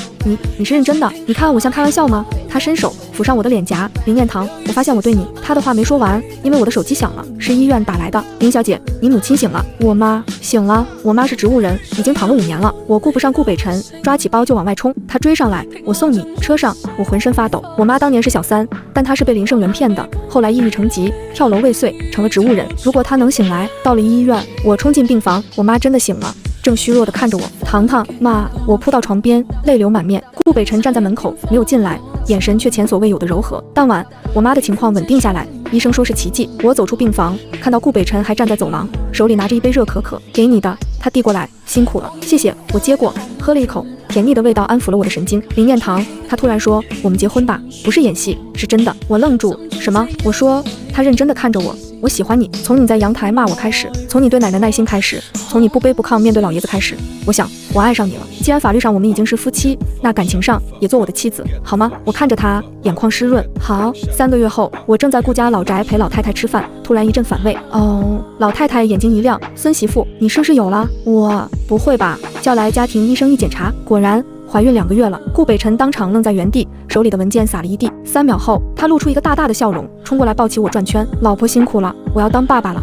你是认真的？你看我像开玩笑吗？他伸手抚上我的脸颊。林念堂，我发现我对你……他的话没说完，因为我的手机响了，是医院打来的。林小姐，你母亲醒了。我妈醒了。我妈是植物人，已经躺了5年了。我顾不上顾北辰，抓起包就往外冲。他追上来，我送你。车上我浑身发抖。我妈当年是小3，但她是被林胜元骗的，后来抑郁成疾，跳楼未遂，成了植物人。如果她能醒来，到了医院，我冲进病房，我妈真的醒了。正虚弱地看着我，糖糖妈，我扑到床边，泪流满面。顾北辰站在门口，没有进来，眼神却前所未有的柔和。当晚，我妈的情况稳定下来，医生说是奇迹。我走出病房，看到顾北辰还站在走廊，手里拿着一杯热可可，给你的。他递过来，辛苦了，谢谢。我接过，喝了一口，甜腻的味道安抚了我的神经。林念堂，他突然说，我们结婚吧，不是演戏，是真的。我愣住，什么？我说。他认真地看着我，我喜欢你，从你在阳台骂我开始，从你对奶奶耐心开始，从你不卑不亢面对老爷子开始，我想我爱上你了。既然法律上我们已经是夫妻，那感情上也做我的妻子，好吗？我看着他，眼眶湿润。好。3个月后，我正在顾家老宅陪老太太吃饭，突然一阵反胃。哦，老太太眼睛一亮，孙媳妇，你是不是有了？我不会吧？叫来家庭医生一检查，果然。怀孕2个月了。顾北辰当场愣在原地，手里的文件撒了一地。3秒后，他露出一个大大的笑容，冲过来抱起我转圈。老婆辛苦了，我要当爸爸了。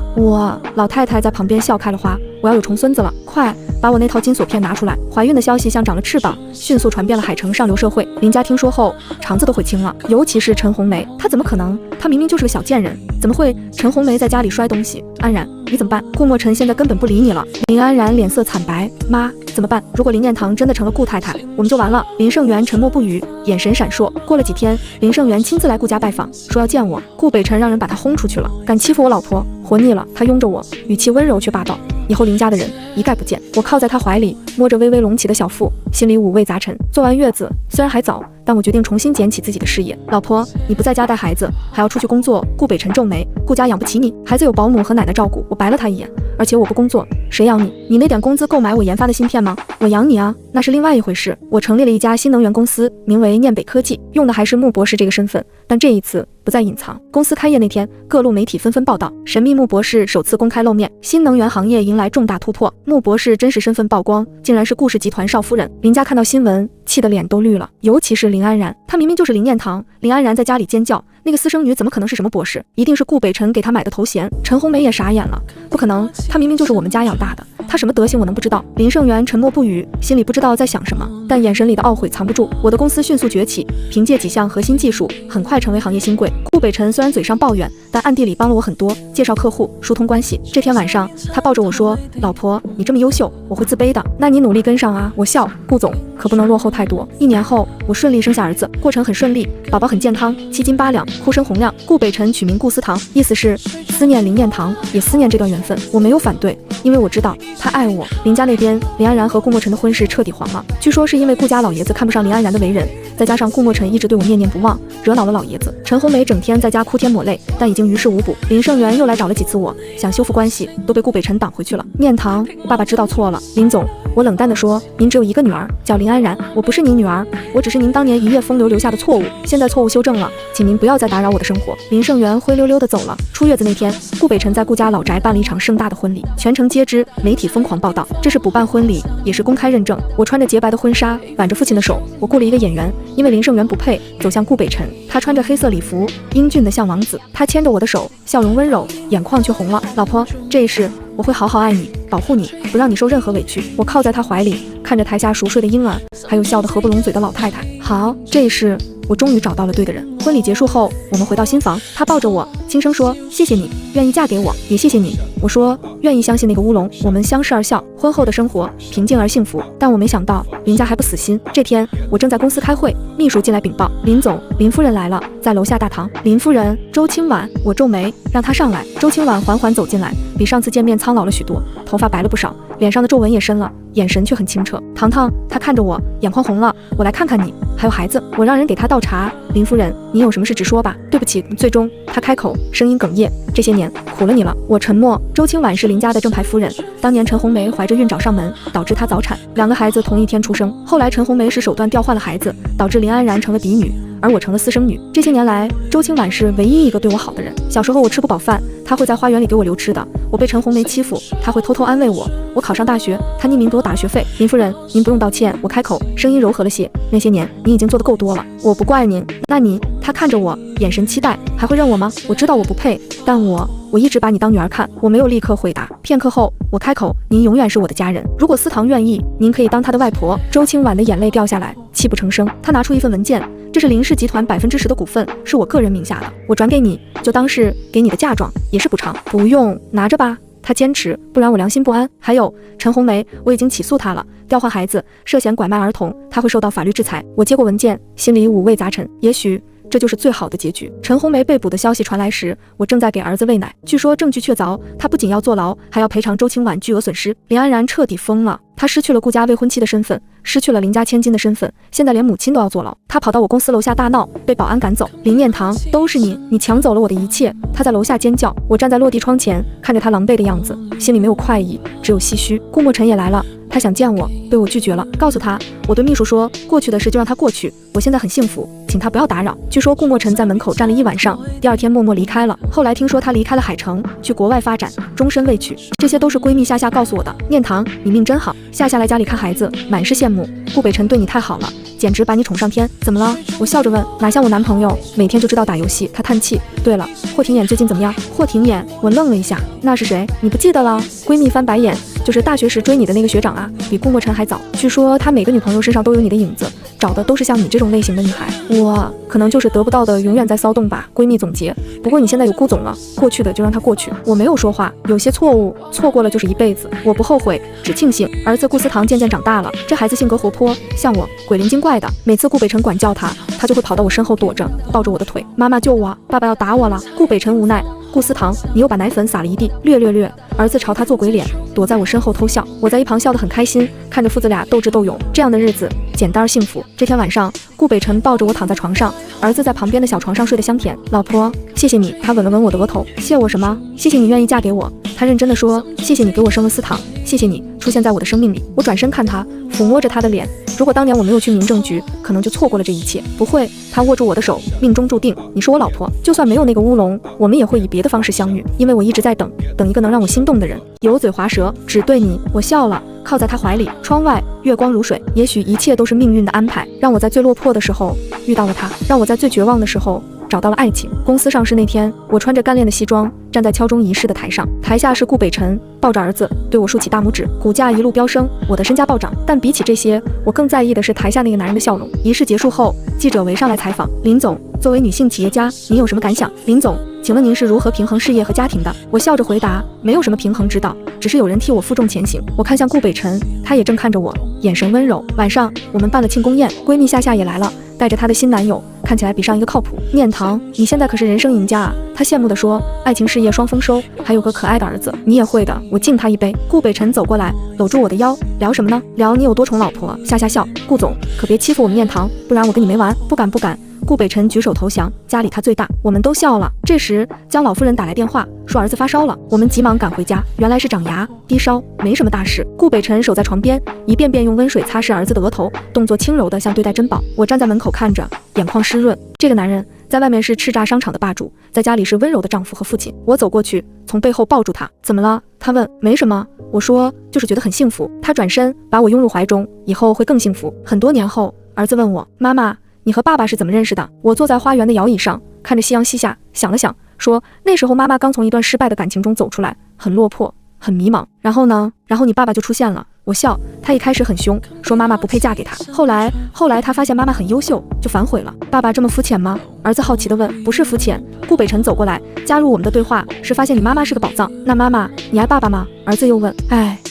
老太太在旁边笑开了花。我要有重孙子了，快把我那套金锁片拿出来。怀孕的消息像长了翅膀，迅速传遍了海城上流社会。林家听说后，肠子都悔青了，尤其是陈红梅，她怎么可能？她明明就是个小贱人，怎么会？陈红梅在家里摔东西。安然，你怎么办？顾墨尘现在根本不理你了。林安然脸色惨白，妈，怎么办？如果林念堂真的成了顾太太，我们就完了。林胜元沉默不语，眼神闪烁。过了几天，林胜元亲自来顾家拜访，说要见我。顾北辰让人把他轰出去了，敢欺负我老婆，活腻了。他拥着我，语气温柔却霸道。以后林家的人一概不见。我靠在他怀里，摸着微微隆起的小腹，心里五味杂陈。做完月子，虽然还早，但我决定重新捡起自己的事业。老婆，你不在家带孩子，还要出去工作。顾北辰皱眉，顾家养不起你，孩子有保姆和奶奶照顾。我白了他一眼，而且我不工作，谁养你？你那点工资够买我研发的芯片吗？我养你啊，那是另外一回事。我成立了一家新能源公司，名为念北科技，用的还是穆博士这个身份，但这一次不再隐藏。公司开业那天，各路媒体纷纷报道，神秘穆博士首次公开露面，新能源行业迎来重大突破。穆博士真实身份曝光，竟然是顾氏集团少夫人。林家看到新闻，气得脸都绿了，尤其是林安然，她明明就是林念堂。林安然在家里尖叫，那个私生女怎么可能是什么博士？一定是顾北辰给她买的头衔。陈红梅也傻眼了，不可能，她明明就是我们家养大的，她什么德行我能不知道？林胜元沉默不语，心里不知道在想什么，但眼神里的懊悔藏不住。我的公司迅速崛起，凭借几项核心技术，很快成为行业新贵。顾北辰虽然嘴上抱怨，但暗地里帮了我很多，介绍客户，疏通关系。这天晚上，他抱着我说：“老婆，你这么优秀，我会自卑的。那你努力跟上啊。”我笑，顾总可不能落后太多。1年后，我顺利生下儿子，过程很顺利，宝宝很健康，7斤8两，哭声洪亮。顾北辰取名顾思堂，意思是思念林念堂，也思念这段缘分。我没有反对，因为我知道他爱我。林家那边，林安然和顾墨尘的婚事彻底黄了，据说是因为顾家老爷子看不上林安然的为人，再加上顾墨尘一直对我念念不忘，惹恼了老爷子。陈红梅整天在家哭天抹泪，但已经于事无补。林胜元又来找了几次我，想修复关系，都被顾北辰挡回去了。念堂，我爸爸知道错了。林总，我冷淡地说，您只有一个女儿，叫林安然，我不是您女儿，我只是您当年一夜风流留下的错误，现在错误修正了，请您不要再打扰我的生活。林胜元灰溜溜地走了。出月子那天，顾北辰在顾家老宅办了一场盛大的婚礼，全城皆知，媒体疯狂报道，这是补办婚礼，也是公开认证。我穿着洁白的婚纱，挽着父亲的手，我雇了一个演员，因为林胜元不配，走向顾北辰，他穿着黑色礼服，英俊的像王子，他牵着我的手，笑容温柔，眼眶却红了。老婆，这一世我会好好爱你，保护你，不让你受任何委屈。我靠在他怀里，看着台下熟睡的婴儿，还有笑得合不拢嘴的老太太。好，这一世我终于找到了对的人。婚礼结束后，我们回到新房，他抱着我，轻声说：“谢谢你，愿意嫁给我，也谢谢你。”我说：“愿意相信那个乌龙。”我们相视而笑。婚后的生活平静而幸福，但我没想到林家还不死心。这天我正在公司开会，秘书进来禀报：“林总，林夫人来了，在楼下大堂。”林夫人，周清婉。我皱眉，让她上来。周清婉缓缓走进来，比上次见面苍老了许多，头发白了不少，脸上的皱纹也深了，眼神却很清澈。糖糖，她看着我，眼眶红了。我来看看你，还有孩子。我让人给她倒茶。林夫人，你有什么事直说吧。对不起。最终她开口，声音哽咽：“这些年苦了你了。”我沉默。周清婉是林家的正牌夫人，当年陈红梅怀着孕找上门，导致她早产，2个孩子同一天出生。后来陈红梅使手段调换了孩子，导致林安然成了嫡女，而我成了私生女。这些年来，周清婉是唯一一个对我好的人。小时候我吃不饱饭，她会在花园里给我留吃的；我被陈红梅欺负，她会偷偷安慰我；我考上大学，她匿名给我打学费。林夫人，您不用道歉。我开口，声音柔和了些。那些年您已经做得够多了，我不怪您。那你？她看着我，眼神期待，还会认我吗？我知道我不配，但我一直把你当女儿看。我没有立刻回答。片刻后，我开口，您永远是我的家人。如果思堂愿意，您可以当她的外婆。周清婉的眼泪掉下来，泣不成声。她拿出一份文件，这是林氏集团10%的股份，是我个人名下的，我转给你，就当是给你的嫁妆，也是补偿。不用，拿着吧。他坚持，不然我良心不安。还有陈红梅，我已经起诉她了，调换孩子，涉嫌拐卖儿童，她会受到法律制裁。我接过文件，心里五味杂陈。也许这就是最好的结局。陈红梅被捕的消息传来时，我正在给儿子喂奶。据说证据确凿，她不仅要坐牢，还要赔偿周清婉巨额损失。林安然彻底疯了，她失去了顾家未婚妻的身份，失去了林家千金的身份，现在连母亲都要坐牢。她跑到我公司楼下大闹，被保安赶走。林念堂，都是你，你抢走了我的一切。她在楼下尖叫，我站在落地窗前，看着她狼狈的样子，心里没有快意，只有唏嘘。顾墨尘也来了，他想见我，被我拒绝了。告诉他，我对秘书说，过去的事就让他过去，我现在很幸福，请他不要打扰。据说顾墨尘在门口站了1晚上，第2天默默离开了。后来听说他离开了海城，去国外发展，终身未娶。这些都是闺蜜夏夏告诉我的。念堂，你命真好。夏夏来家里看孩子，满是羡慕。顾北辰对你太好了，简直把你宠上天。怎么了？我笑着问。哪像我男朋友，每天就知道打游戏。他叹气。对了，霍廷琰最近怎么样？霍廷琰，我愣了一下，那是谁？你不记得了？闺蜜翻白眼，就是大学时追你的那个学长啊，比顾墨尘还早。据说他每个女朋友身上都有你的影子，找的都是像你这种类型的女孩。我可能就是得不到的永远在骚动吧。闺蜜总结。不过你现在有顾总了，过去的就让他过去。我没有说话，有些错误错过了就是一辈子，我不后悔，只庆幸儿子顾思堂渐渐长大了。这孩子性格活泼，像我，鬼灵精怪的。每次顾北辰管教他，他就会跑到我身后躲着，抱着我的腿。妈妈救我，爸爸要打我了。顾北辰无奈。顾思堂，你又把奶粉撒了一地，略。儿子朝他做鬼脸，躲在我身后偷笑。我在一旁笑得很开心，看着父子俩斗智斗勇，这样的日子简单而幸福。这天晚上，顾北辰抱着我躺在床上，儿子在旁边的小床上睡得香甜。老婆，谢谢你。他吻了吻我的额头。谢我什么？谢谢你愿意嫁给我。他认真地说，谢谢你给我生了思堂，谢谢你出现在我的生命里。我转身看他，抚摸着他的脸。如果当年我没有去民政局，可能就错过了这一切。不会，他握住我的手，命中注定，你是我老婆。就算没有那个乌龙，我们也会以别的方式相遇，因为我一直在等一个能让我心动的人。油嘴滑舌，只对你。我笑了，靠在他怀里。窗外月光如水，也许一切都是命运的安排，让我在最落魄的时候遇到了他，让我在最绝望的时候找到了爱情。公司上市那天，我穿着干练的西装，站在敲钟仪式的台上，台下是顾北辰抱着儿子对我竖起大拇指，股价一路飙升，我的身家暴涨。但比起这些，我更在意的是台下那个男人的笑容。仪式结束后，记者围上来采访林总，作为女性企业家，您有什么感想？林总，请问您是如何平衡事业和家庭的？我笑着回答，没有什么平衡之道，只是有人替我负重前行。我看向顾北辰，他也正看着我，眼神温柔。晚上我们办了庆功宴，闺蜜夏夏也来了，带着她的新男友，看起来比上一个靠谱。念堂，你现在可是人生赢家啊！她羡慕地说，爱情事业双丰收，还有个可爱的儿子，你也会的。我敬他一杯。顾北辰走过来，搂住我的腰，聊什么呢？聊你有多宠老婆。夏夏笑，顾总可别欺负我们念堂，不然我跟你没完。不敢不敢。顾北辰举手投降，家里他最大，我们都笑了。这时江老夫人打来电话，说儿子发烧了，我们急忙赶回家，原来是长牙低烧，没什么大事。顾北辰守在床边，一遍遍用温水擦拭儿子的额头，动作轻柔的像对待珍宝。我站在门口看着，眼眶湿润。这个男人在外面是叱咤商场的霸主，在家里是温柔的丈夫和父亲。我走过去，从背后抱住他，怎么了？他问。没什么，我说就是觉得很幸福。他转身把我拥入怀中，以后会更幸福。很多年后，儿子问我，妈妈，你和爸爸是怎么认识的？我坐在花园的摇椅上，看着夕阳西下，想了想，说那时候妈妈刚从一段失败的感情中走出来，很落魄，很迷茫。然后呢？然后你爸爸就出现了。我笑，他一开始很凶，说妈妈不配嫁给他。后来他发现妈妈很优秀，就反悔了。爸爸这么肤浅吗？儿子好奇地问。不是肤浅。顾北辰走过来，加入我们的对话，是发现你妈妈是个宝藏。那妈妈，你爱爸爸吗？儿子又问。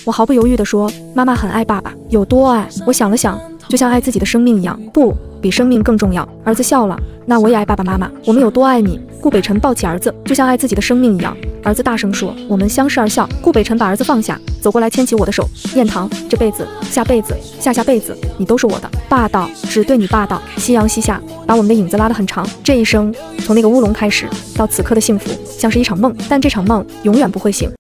我毫不犹豫地说，妈妈很爱爸爸。有多爱？我想了想，就像爱自己的生命一样，不比生命更重要。儿子笑了，那我也爱爸爸妈妈。我们有多爱你？顾北辰抱起儿子，就像爱自己的生命一样。儿子大声说，我们相视而笑。顾北辰把儿子放下，走过来牵起我的手，念堂，这辈子、下辈子、下下辈子，你都是我的。霸道，只对你霸道。夕阳西下，把我们的影子拉得很长。这一生，从那个乌龙开始，到此刻的幸福，像是一场梦，但这场梦永远不会醒。